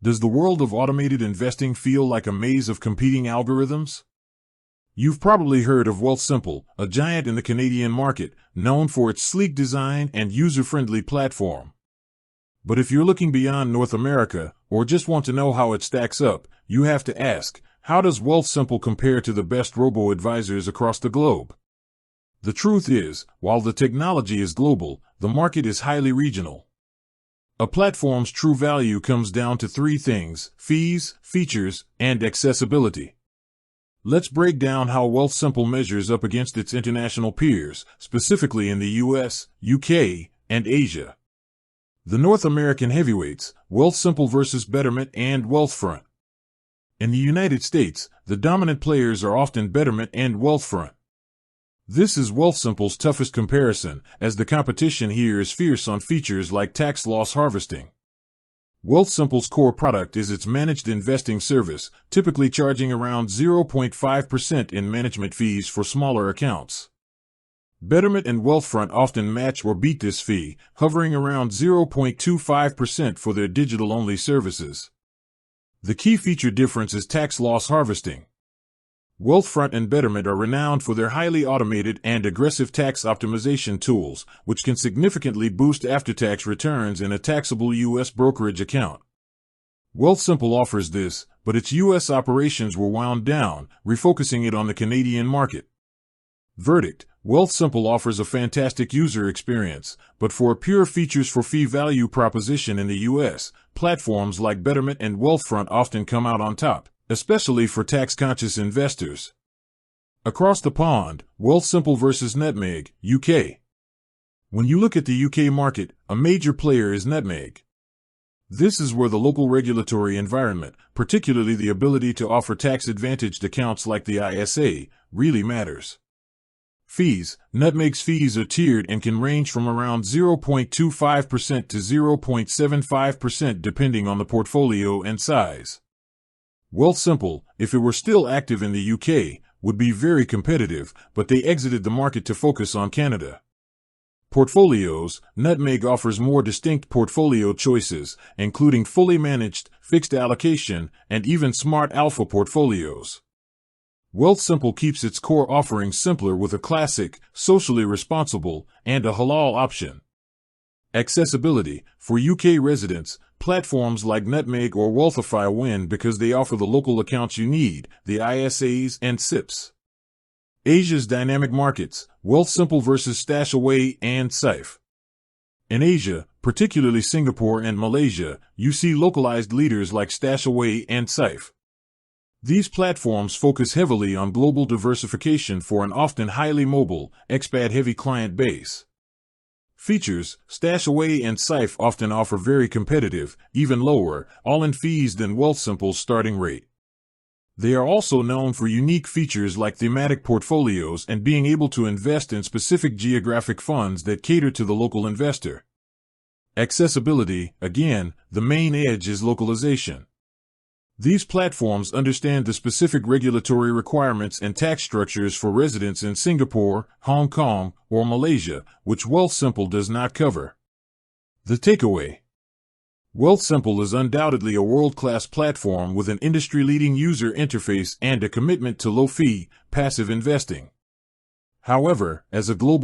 Does the world of automated investing feel like a maze of competing algorithms? You've probably heard of Wealthsimple, a giant in the Canadian market, known for its sleek design and user-friendly platform. But if you're looking beyond North America, or just want to know how it stacks up, you have to ask, how does Wealthsimple compare to the best robo-advisors across the globe? The truth is, while the technology is global, the market is highly regional. A platform's true value comes down to three things: fees, features, and accessibility. Let's break down how Wealthsimple measures up against its international peers, specifically in the US, UK, and Asia. The North American heavyweights, Wealthsimple versus Betterment and Wealthfront. In the United States, the dominant players are often Betterment and Wealthfront. This is Wealthsimple's toughest comparison, as the competition here is fierce on features like tax loss harvesting. Wealthsimple's core product is its managed investing service, typically charging around 0.5% in management fees for smaller accounts. Betterment and Wealthfront often match or beat this fee, hovering around 0.25% for their digital-only services. The key feature difference is tax loss harvesting. Wealthfront and Betterment are renowned for their highly automated and aggressive tax optimization tools, which can significantly boost after-tax returns in a taxable U.S. brokerage account. Wealthsimple offers this, but its U.S. operations were wound down, refocusing it on the Canadian market. Verdict: Wealthsimple offers a fantastic user experience, but for a pure features-for-fee value proposition in the U.S., platforms like Betterment and Wealthfront often come out on top, especially for tax-conscious investors. Across the pond, Wealthsimple versus Nutmeg, UK. When you look at the UK market, a major player is Nutmeg. This is where the local regulatory environment, particularly the ability to offer tax-advantaged accounts like the ISA, really matters. Fees: Nutmeg's fees are tiered and can range from around 0.25% to 0.75% depending on the portfolio and size. Wealthsimple, if it were still active in the UK, would be very competitive, but they exited the market to focus on Canada. Portfolios: Nutmeg offers more distinct portfolio choices, including fully managed, fixed allocation, and even smart alpha portfolios. Wealthsimple keeps its core offerings simpler with a classic, socially responsible, and a halal option. Accessibility: for UK residents, platforms like Nutmeg or Wealthify win because they offer the local accounts you need, the ISAs and SIPs. Asia's dynamic markets: Wealthsimple versus Stashaway and Safe. In Asia, particularly Singapore and Malaysia, you see localized leaders like Stashaway and Safe. These platforms focus heavily on global diversification for an often highly mobile, expat-heavy client base. Features: Stashaway and Safe often offer very competitive, even lower, all-in fees than Wealthsimple's starting rate. They are also known for unique features like thematic portfolios and being able to invest in specific geographic funds that cater to the local investor. Accessibility: again, the main edge is localization. These platforms understand the specific regulatory requirements and tax structures for residents in Singapore, Hong Kong, or Malaysia, which Wealthsimple does not cover. The takeaway: Wealthsimple is undoubtedly a world-class platform with an industry-leading user interface and a commitment to low-fee, passive investing. However, as a global